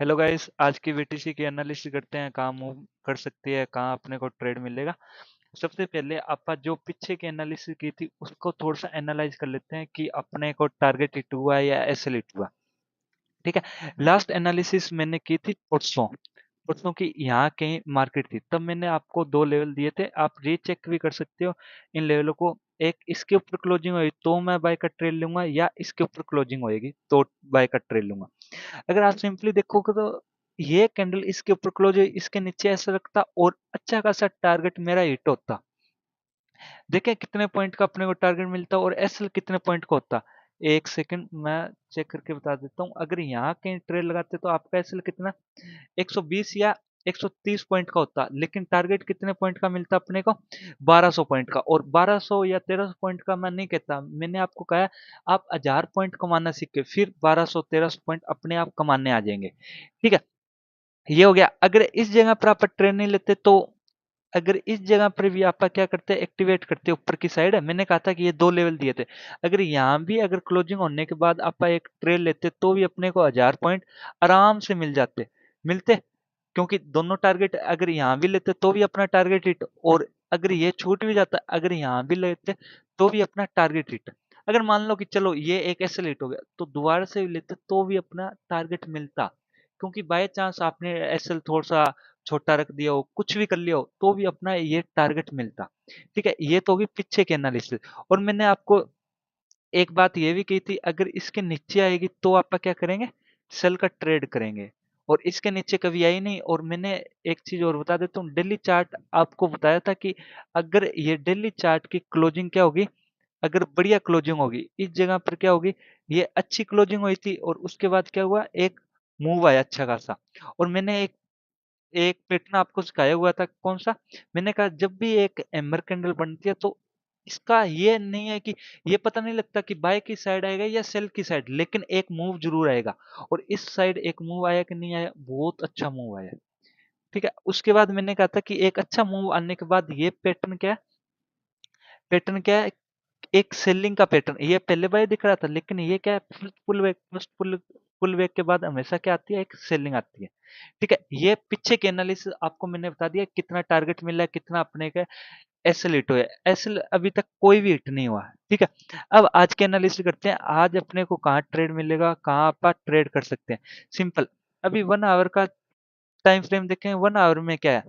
Hello guys, आज की BTC की एनालिसिस करते हैं। कहाँ मूव कर सकती है, कहाँ अपने को ट्रेड मिलेगा। सबसे पहले आपा जो पीछे की एनालिसिस की थी उसको थोड़ा सा एनालाइज कर लेते हैं कि अपने को टारगेट हिट हुआ या एसएल हिट हुआ। ठीक है, लास्ट एनालिसिस मैंने की थी परसों। परसों की यहाँ कहीं मार्केट थी, तब मैंने आपको दो लेवल दिए थे, आप रीचेक भी कर सकते हो इन लेवलों को। एक इसके ऊपर क्लोजिंग होगी तो मैं बाय का ट्रेड लूंगा, या इसके ऊपर क्लोजिंग होगी तो बाय का ट्रेड लूंगा। अगर आप सिंपली देखोगे तो ये कैंडल इसके ऊपर क्लोज है, इसके नीचे ऐसा रखता और अच्छा खासा टारगेट मेरा हिट होता। देखें कितने पॉइंट का अपने को टारगेट मिलता और एसएल कितने पॉइंट का होता। एक सेकंड मैं चेक करके बता देता हूँ। अगर यहाँ कहीं ट्रेड लगाते तो आपका एसएल कितना 120 या 130 पॉइंट का होता, लेकिन टारगेट कितने पॉइंट का मिलता अपने को 1200 पॉइंट का। और 1200 या 1300 पॉइंट का मैं नहीं कहता, मैंने आपको कहा आप 1000 पॉइंट कमाना सीखे, फिर 1200 1300 पॉइंट अपने आप कमाने आ जाएंगे। ठीक है, ये हो गया। अगर इस जगह पर आप ट्रेड नहीं लेते तो अगर इस जगह पर भी आप क्या करते हैं, एक्टिवेट करते हैं ऊपर की साइड है। मैंने कहा था कि ये दो लेवल दिए थे। अगर यहाँ भी अगर क्लोजिंग होने के बाद आप एक ट्रेड लेते तो भी अपने को 1000 पॉइंट आराम से मिल जाते, मिलते। क्योंकि दोनों टारगेट अगर यहाँ भी लेते तो भी अपना टारगेट हिट, और अगर ये छूट भी जाता अगर यहाँ भी लेते तो भी अपना टारगेट हिट। अगर मान लो कि चलो ये एक ऐसे लेट हो गया तो दोबारा से भी लेते तो भी अपना टारगेट मिलता। क्योंकि बाय चांस आपने एसएल थोड़ा सा छोटा रख दिया हो, कुछ भी कर लिया हो, तो भी अपना ये टारगेट मिलता। ठीक है, ये तो होगी पीछे की एनालिसिस। और मैंने आपको एक बात ये भी की थी, अगर इसके नीचे आएगी तो आप क्या करेंगे, सेल का ट्रेड करेंगे। और इसके नीचे कभी आई नहीं। और मैंने एक चीज और बता देता हूँ, डेली चार्ट आपको बताया था कि अगर ये डेली चार्ट की क्लोजिंग क्या होगी, अगर बढ़िया क्लोजिंग होगी इस जगह पर क्या होगी, ये अच्छी क्लोजिंग हुई थी और उसके बाद क्या हुआ, एक मूव आया अच्छा खासा। और मैंने एक एक पैटर्न आपको सिखाया हुआ था, कौन सा, मैंने कहा जब भी एक एम्बर कैंडल बनती है तो इसका ये नहीं है कि ये पता नहीं लगता कि बाय की साइड आएगा या सेल की साइड, लेकिन एक मूव जरूर आएगा। और इस साइड एक मूव आया कि नहीं आया, बहुत अच्छा मूव आया। ठीक है, उसके बाद मैंने कहा था कि एक अच्छा मूव आने के बाद ये पैटर्न क्या है, पैटर्न क्या है, एक सेलिंग का पैटर्न। ये पहले बार दिख रहा था, लेकिन ये क्या है, full back first full back के बाद हमेशा क्या आती है, एक सेलिंग आती है। ठीक है, ये पीछे के एनालिसिस आपको मैंने बता दिया, कितना टारगेट मिला है, कितना अपने का एसएल हिट हुआ है। एसएल अभी तक कोई भी हिट नहीं हुआ है। ठीक है, अब आज के एनालिसिस करते हैं, आज अपने को कहाँ ट्रेड मिलेगा, कहाँ आप ट्रेड कर सकते हैं। सिंपल, अभी 1 आवर का टाइम फ्रेम देखें, 1 आवर में क्या है,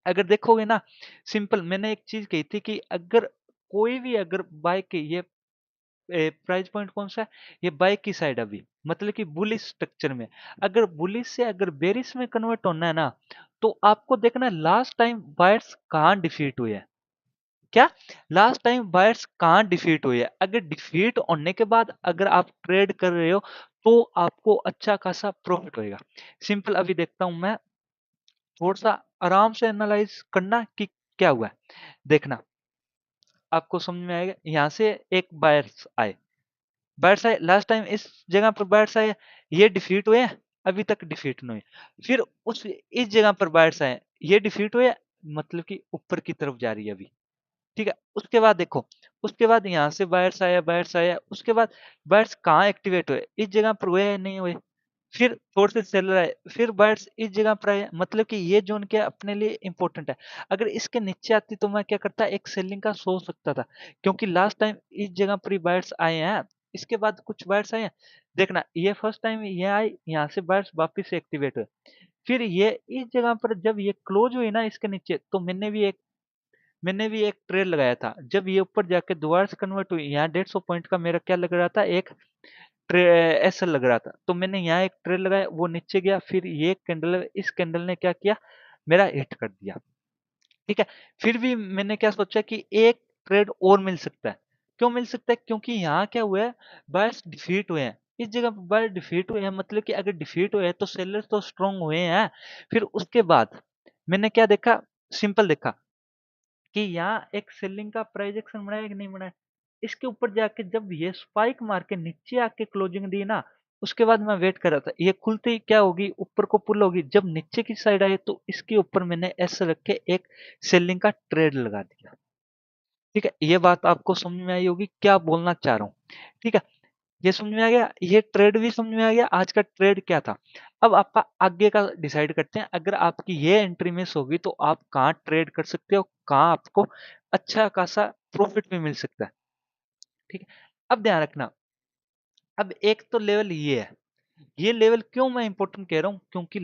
अगर देखोगे ना, सिंपल मैंने एक चीज कही थी कि अगर कोई भी अगर बाय के ये प्राइस पॉइंट कौन सा है, ये बाय की साइड अभी, मतलब कि बुलिश स्ट्रक्चर में। अगर बुलिश से अगर बेरिश में कन्वर्ट होना है ना, तो आपको देखना लास्ट टाइम बायर्स कहाँ डिफीट हुए हैं। क्या, लास्ट टाइम बायर्स कहाँ डिफीट हुए हैं। अगर डिफीट होने के बाद अगर आप ट्रेड कर रहे हो तो आपको अच्छा खासा प्रॉफिट होएगा। सिंपल अभी देखता हूं मैं, थोड़ा सा आराम से एनालाइज करना कि क्या हुआ है। देखना आपको समझ में आएगा। यहाँ से एक बायर्स आए, बायर्स आए लास्ट टाइम इस जगह पर, बायर्स आए, ये डिफीट हुए हैं, अभी तक डिफीट नहीं हुए। फिर उस इस जगह पर बायर्स आए, ये डिफीट हुए, मतलब कि ऊपर की तरफ जा रही है अभी। ठीक है, उसके बाद देखो, उसके बाद यहाँ से बायर्स आया, बायर्स आया, उसके बाद बायर्स कहाँ एक्टिवेट हुए, इस जगह पर हुए या नहीं हुए। फिर थोड़े से सेलर आए, फिर बायर्स इस जगह पर आए, मतलब कि ये जोन क्या अपने लिए इंपॉर्टेंट है। अगर इसके नीचे आती तो मैं क्या करता, एक सेलिंग का सो सकता था, क्योंकि लास्ट टाइम इस जगह पर ही बायर्स आए हैं। इसके बाद कुछ बायर्स आए हैं, देखना ये फर्स्ट टाइम ये आए, यहाँ से बायर्स वापिस से एक्टिवेट हुए। फिर ये इस जगह पर जब ये क्लोज हुई ना इसके नीचे, तो मैंने भी एक ट्रेड लगाया था। जब ये ऊपर जाके दोबारा से कन्वर्ट हुई, यहाँ 150 पॉइंट का मेरा क्या लग रहा था, एक एसएल लग रहा था, तो मैंने यहाँ एक ट्रेड लगाया, वो नीचे गया, फिर ये कैंडल, इस कैंडल ने क्या किया, मेरा हिट कर दिया। ठीक है, फिर भी मैंने क्या सोचा कि एक ट्रेड और मिल सकता है। क्यों मिल सकता है, क्योंकि यहाँ क्या हुआ है, बायर्स डिफीट हुए हैं, इस जगह पर बायर डिफीट हुए हैं, मतलब कि अगर डिफीट हुए हैं तो सेलर्स तो स्ट्रांग हुए हैं। फिर उसके बाद मैंने क्या देखा, सिंपल देखा कि यहाँ एक सेलिंग का प्राइस एक्शन बनाया कि नहीं बनाया। इसके ऊपर जाके जब ये स्पाइक मार के नीचे आके क्लोजिंग दी ना, उसके बाद मैं वेट कर रहा था ये खुलते ही क्या होगी, ऊपर को पुल होगी। जब नीचे की साइड आई तो इसके ऊपर मैंने ऐसे रख के एक सेलिंग का ट्रेड लगा दिया। ठीक है, ये बात आपको समझ में आई होगी क्या बोलना चाह रहा हूँ। ठीक है, ये समझ में आ गया, ये ट्रेड भी समझ में आ गया, आज का ट्रेड क्या था। अब आप आगे का डिसाइड करते हैं, अगर आपकी ये एंट्री मिस होगी तो आप कहाँ ट्रेड कर सकते हो, कहाँ आपको अच्छा खासा प्रॉफिट भी मिल सकता है। ठीक है, अब ध्यान रखना, अब एक तो लेवल ये है, ये लेवल क्यों मैं इंपॉर्टेंट कह रहा हूँ, क्योंकि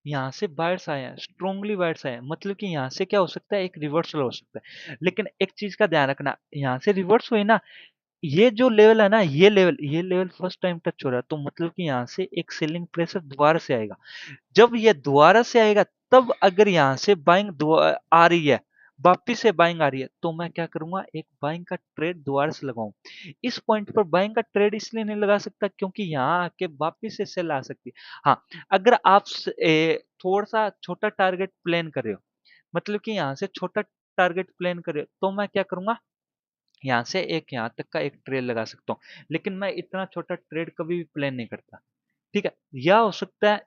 यहाँ से बायर्स आए हैं, स्ट्रोंगली बायर्स आए हैं, मतलब कि यहाँ से क्या हो सकता है, एक रिवर्सल हो सकता है। लेकिन एक चीज का ध्यान रखना, यहाँ से रिवर्स हुई ना, ये जो लेवल है ना, ये लेवल फर्स्ट टाइम टच हो रहा है, तो मतलब कि यहाँ से एक सेलिंग प्रेशर दोबारा से आएगा। जब ये दोबारा से आएगा, तब अगर यहाँ से बाइंग आ रही है, वापिस से बाइंग आ रही है, तो मैं क्या करूंगा, एक बाइंग का ट्रेड दोबारा से लगाऊं। इस पॉइंट पर बाइंग का ट्रेड इसलिए नहीं लगा सकता क्योंकि यहाँ आके वापिस से सेल आ सकती है। हाँ, अगर आप थोड़ा सा छोटा टारगेट प्लान कर रहे हो, मतलब कि यहाँ से छोटा टारगेट प्लान कर रहे हो, तो मैं क्या करूंगा, यहाँ से एक यहाँ तक का एक ट्रेड लगा सकता हूँ, लेकिन मैं इतना छोटा ट्रेड कभी भी प्लान नहीं करता। ठीक है, या हो सकता है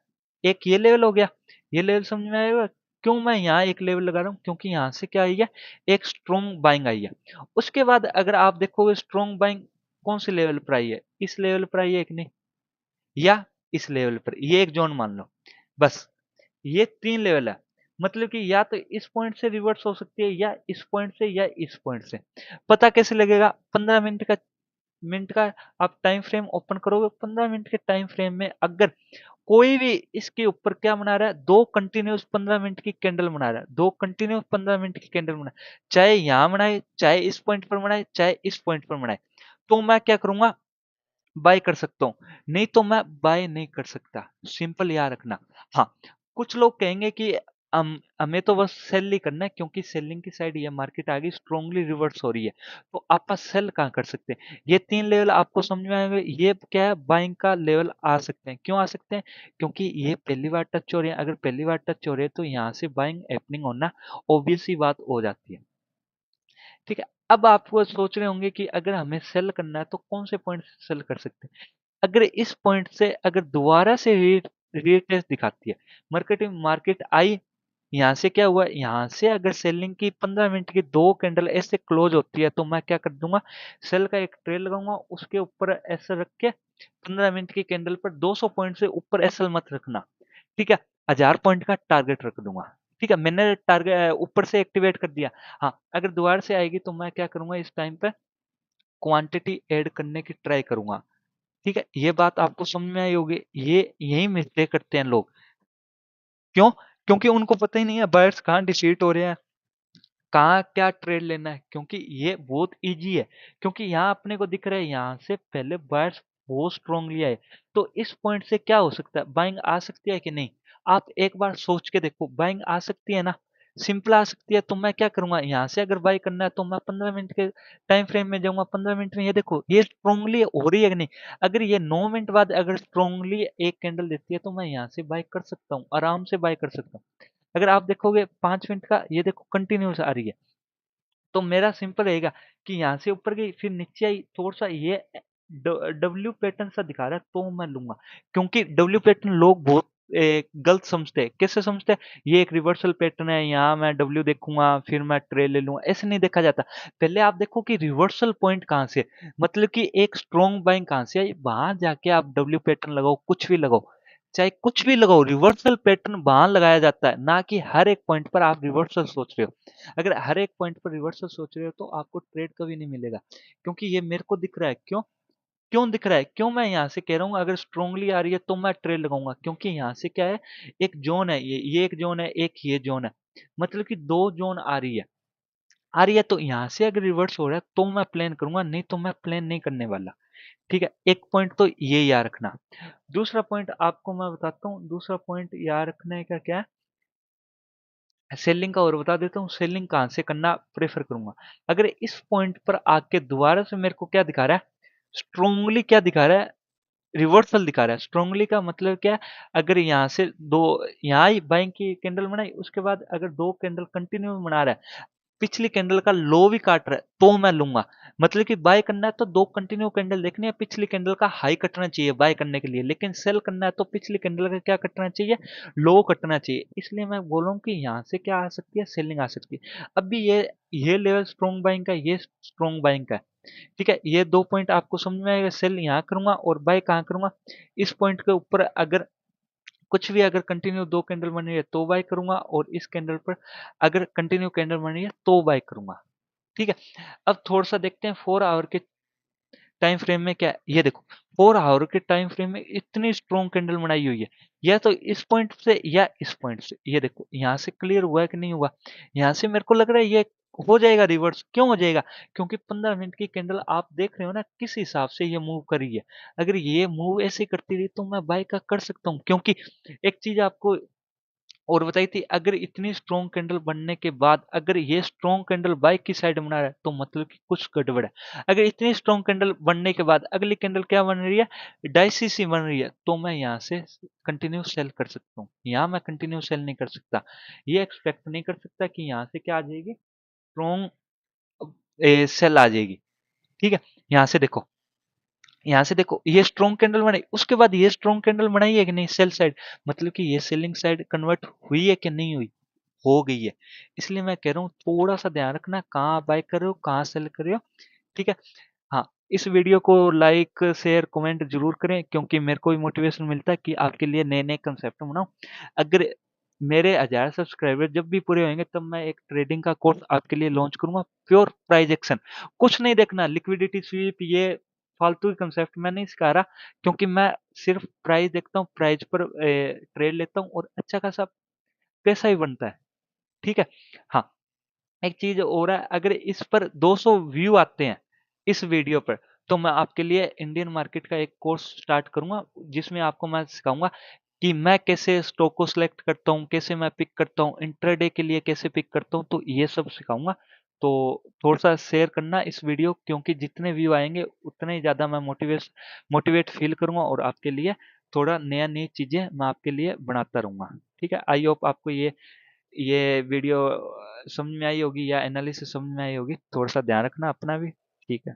एक ये लेवल हो गया, ये लेवल समझ में आएगा, क्यों मैं यहाँ एक लेवल लगा रहा हूँ, क्योंकि यहाँ से क्या आई है, एक स्ट्रॉन्ग बाइंग आई है। उसके बाद अगर आप देखोगे स्ट्रॉन्ग बाइंग कौन से लेवल पर आई है, इस लेवल पर आई है कि नहीं, या इस लेवल पर, ये एक जोन मान लो, बस ये 3 लेवल है। मतलब कि या तो इस पॉइंट से रिवर्स हो सकती है, या इस पॉइंट से, या इस पॉइंट से। पता कैसे लगेगा, 15 मिनट का आप टाइम फ्रेम ओपन करोगे, 15 मिनट के टाइम फ्रेम में अगर कोई भी इसके ऊपर क्या बना रहा है, दो कंटिन्यूस 15 मिनट की कैंडल बना रहा है, दो कंटिन्यूस 15 मिनट की कैंडल बना, चाहे यहां बनाए, चाहे इस पॉइंट पर बनाए, चाहे इस पॉइंट पर बनाए, तो मैं क्या करूंगा, बाय कर सकता हूँ, नहीं तो मैं बाय नहीं कर सकता, सिंपल याद रखना। हाँ, कुछ लोग कहेंगे कि हमें तो बस सेल ही करना है, क्योंकि सेलिंग की साइड ये मार्केट आगे स्ट्रांगली रिवर्स हो रही है, तो आप सेल कहाँ कर सकते हैं, ये 3 लेवल आपको समझ में आएंगे, ये क्या है, बाइंग का लेवल आ सकते हैं, क्यों आ सकते हैं, क्योंकि ये पहली बार टच हो रहे हैं, अगर पहली बार टच हो रहे हैं तो यहाँ से बाइंग हैपनिंग होना ऑब्वियस ही बात हो जाती है। ठीक है, अब आप वो सोच रहे होंगे कि अगर हमें सेल करना है तो कौन से पॉइंट से सेल कर सकते हैं। अगर इस पॉइंट से अगर दोबारा से रीटेस्ट दिखाती है, मार्केट आई, यहाँ से क्या हुआ, यहाँ से अगर सेलिंग की 15 मिनट की दो कैंडल ऐसे क्लोज होती है, तो मैं क्या कर दूंगा, सेल का एक ट्रेल लगाऊंगा, उसके ऊपर ऐसे रख के 15 मिनट की कैंडल पर 200 पॉइंट से ऊपर एसएल मत रखना। ठीक है, 1000 पॉइंट का टारगेट रख दूंगा। ठीक है, मैंने टारगेट ऊपर से एक्टिवेट कर दिया। हाँ, अगर दोबारा से आएगी तो मैं क्या करूंगा, इस टाइम पे क्वांटिटी ऐड करने की ट्राई करूंगा। ठीक है, ये बात आपको समझ में आई होगी, ये यही मिस्टेक करते हैं लोग। क्यों, क्योंकि उनको पता ही नहीं है बायर्स कहाँ डिसीट हो रहे हैं, कहाँ क्या ट्रेड लेना है, क्योंकि ये बहुत इजी है, क्योंकि यहाँ अपने को दिख रहा है यहाँ से पहले बायर्स बहुत स्ट्रांगली आए, तो इस पॉइंट से क्या हो सकता है, बाइंग आ सकती है कि नहीं, आप एक बार सोच के देखो, बाइंग आ सकती है ना, सिंपल आ सकती है, तो मैं क्या करूंगा, यहाँ से अगर बाई करना है तो मैं 15 मिनट के टाइम फ्रेम में जाऊंगा, 15 मिनट में ये देखो ये स्ट्रांगली हो रही है कि नहीं, अगर ये 9 मिनट बाद अगर स्ट्रांगली एक कैंडल देती है तो मैं यहाँ से बाई कर सकता हूँ, आराम से बाई कर सकता हूँ। अगर आप देखोगे 5 मिनट का, ये देखो कंटिन्यूस आ रही है, तो मेरा सिंपल रहेगा कि यहाँ से ऊपर गई, फिर नीचे आई, थोड़ा सा ये डब्ल्यू पैटर्न सा दिखा रहा है तो मैं लूंगा, क्योंकि डब्ल्यू पैटर्न लोग बहुत गलत समझते हैं, कैसे समझते हैं, ये एक रिवर्सल पैटर्न है, यहाँ मैं डब्ल्यू देखूंगा फिर मैं ट्रेल ले लूंगा, ऐसे नहीं देखा जाता। पहले आप देखो कि रिवर्सल पॉइंट कहाँ से है, मतलब कि एक स्ट्रॉन्ग बाइंग कहाँ से है, वहां जाके आप डब्ल्यू पैटर्न लगाओ, कुछ भी लगाओ, चाहे कुछ भी लगाओ, रिवर्सल पैटर्न वहां लगाया जाता है, ना कि हर एक पॉइंट पर आप रिवर्सल सोच रहे हो। अगर हर एक पॉइंट पर रिवर्सल सोच रहे हो तो आपको ट्रेड कभी नहीं मिलेगा, क्योंकि ये मेरे को दिख रहा है, क्यों क्यों दिख रहा है, क्यों मैं यहाँ से कह रहा हूँ अगर स्ट्रांगली आ रही है तो मैं ट्रेड लगाऊंगा, क्योंकि यहाँ से क्या है, एक जोन है, ये एक जोन है, एक ये जोन है, मतलब कि दो जोन आ रही है, तो यहाँ से अगर रिवर्स हो रहा है तो मैं प्लान करूंगा, नहीं तो मैं प्लान नहीं करने वाला। ठीक है, एक पॉइंट तो ये याद रखना। दूसरा पॉइंट आपको मैं बताता हूँ, दूसरा पॉइंट याद रखने का क्या है, सेलिंग का और बता देता हूँ, सेलिंग कहाँ से करना प्रेफर करूंगा, अगर इस पॉइंट पर आके दोबारा से मेरे को क्या दिखा रहा है, स्ट्रोंगली क्या दिखा रहा है, रिवर्सल दिखा रहा है, स्ट्रोंगली का मतलब क्या है, अगर यहाँ से दो, यहाँ ही बाइंग की कैंडल बनाई, उसके बाद अगर दो कैंडल कंटिन्यू बना रहा है, पिछली कैंडल का लो भी काट रहा है, तो मैं लूंगा, मतलब कि बाय करना है तो दो कंटिन्यू कैंडल देखनी है, पिछली कैंडल का हाई कटना चाहिए बाय करने के लिए, लेकिन सेल करना है तो पिछली कैंडल का क्या कटना चाहिए, लो कटना चाहिए, इसलिए मैं बोल रहा हूँ कि यहाँ से क्या आ सकती है, सेलिंग आ सकती है। अभी ये लेवल स्ट्रॉन्ग बाइंग का, ये स्ट्रॉन्ग बाइंग का है, ठीक है, ये 2 पॉइंट आपको समझ में आएगा। सेल यहाँ करूँगा और बाय कहाँ करूँगा, इस पॉइंट के ऊपर अगर कुछ भी अगर कंटिन्यू 2 कैंडल बन रही है तो बाय करूँगा, और इस कैंडल पर अगर कंटिन्यू कैंडल बन रही है तो बाय करूँगा। ठीक है, अब थोड़ा-सा देखते हैं 4 आवर के टाइम फ्रेम में क्या है। ये देखो 4 आवर के टाइम फ्रेम में इतनी स्ट्रॉन्ग कैंडल बनाई हुई है, या तो इस पॉइंट से या इस पॉइंट से। ये देखो यहाँ से क्लियर हुआ है कि नहीं हुआ, यहाँ से मेरे को लग रहा है ये हो जाएगा रिवर्स। क्यों हो जाएगा, क्योंकि 15 मिनट की कैंडल आप देख रहे हो ना किस हिसाब से ये मूव कर रही है। अगर ये मूव ऐसे करती रही तो मैं बाय का कर सकता हूँ, क्योंकि एक चीज आपको और बताई थी, अगर इतनी स्ट्रॉन्ग कैंडल बनने के बाद अगर ये स्ट्रॉन्ग कैंडल बाय की साइड बना रहा है तो मतलब कि कुछ गड़बड़ है। अगर इतनी स्ट्रॉन्ग कैंडल बनने के बाद अगली कैंडल क्या बन रही है, डाइसीसी बन रही है, तो मैं यहाँ से कंटिन्यू सेल कर सकता हूँ। यहाँ मैं कंटिन्यू सेल नहीं कर सकता, ये एक्सपेक्ट नहीं कर सकता कि यहाँ से क्या आ जाएगी, स्ट्रॉन्ग सेल आ जाएगी। ठीक है, यहाँ से देखो, यहाँ से देखो ये स्ट्रॉन्ग कैंडल बनाई, उसके बाद ये स्ट्रॉन्ग कैंडल बनाई है कि नहीं सेल साइड, मतलब कि ये सेलिंग साइड कन्वर्ट हुई है कि नहीं हुई, हो गई है। इसलिए मैं कह रहा हूँ थोड़ा सा ध्यान रखना कहाँ बाय कर रहे हो कहाँ सेल कर रहे हो। ठीक है, हाँ, इस वीडियो को लाइक शेयर कमेंट जरूर करें, क्योंकि मेरे को भी मोटिवेशन मिलता है कि आपके लिए नए नए कंसेप्ट बनाऊं। अगर मेरे 1000 सब्सक्राइबर जब भी पूरे होंगे तब मैं एक ट्रेडिंग का कोर्स आपके लिए लॉन्च करूंगा, प्योर प्राइज एक्शन। कुछ नहीं देखना, लिक्विडिटी स्वीप ये फालतू के कंसेप्ट मैं नहीं सिखा रहा, क्योंकि मैं सिर्फ प्राइस देखता हूँ, प्राइस पर ट्रेड लेता हूँ और अच्छा खासा पैसा ही बनता है। ठीक है, हाँ, एक चीज और है, अगर इस पर 200 व्यू आते हैं इस वीडियो पर, तो मैं आपके लिए इंडियन मार्केट का एक कोर्स स्टार्ट करूंगा, जिसमें आपको मैं सिखाऊंगा कि मैं कैसे स्टॉक को सिलेक्ट करता हूँ, कैसे मैं पिक करता हूँ, इंट्राडे के लिए कैसे पिक करता हूँ, तो ये सब सिखाऊंगा। तो थोड़ा सा शेयर करना इस वीडियो, क्योंकि जितने व्यू आएंगे उतने ही ज्यादा मैं मोटिवेट फील करूंगा, और आपके लिए थोड़ा नया नई चीजें मैं आपके लिए बनाता रहूंगा। ठीक है, आई होप आपको ये वीडियो समझ में आई होगी या एनालिसिस समझ में आई होगी। थोड़ा सा ध्यान रखना अपना भी। ठीक है।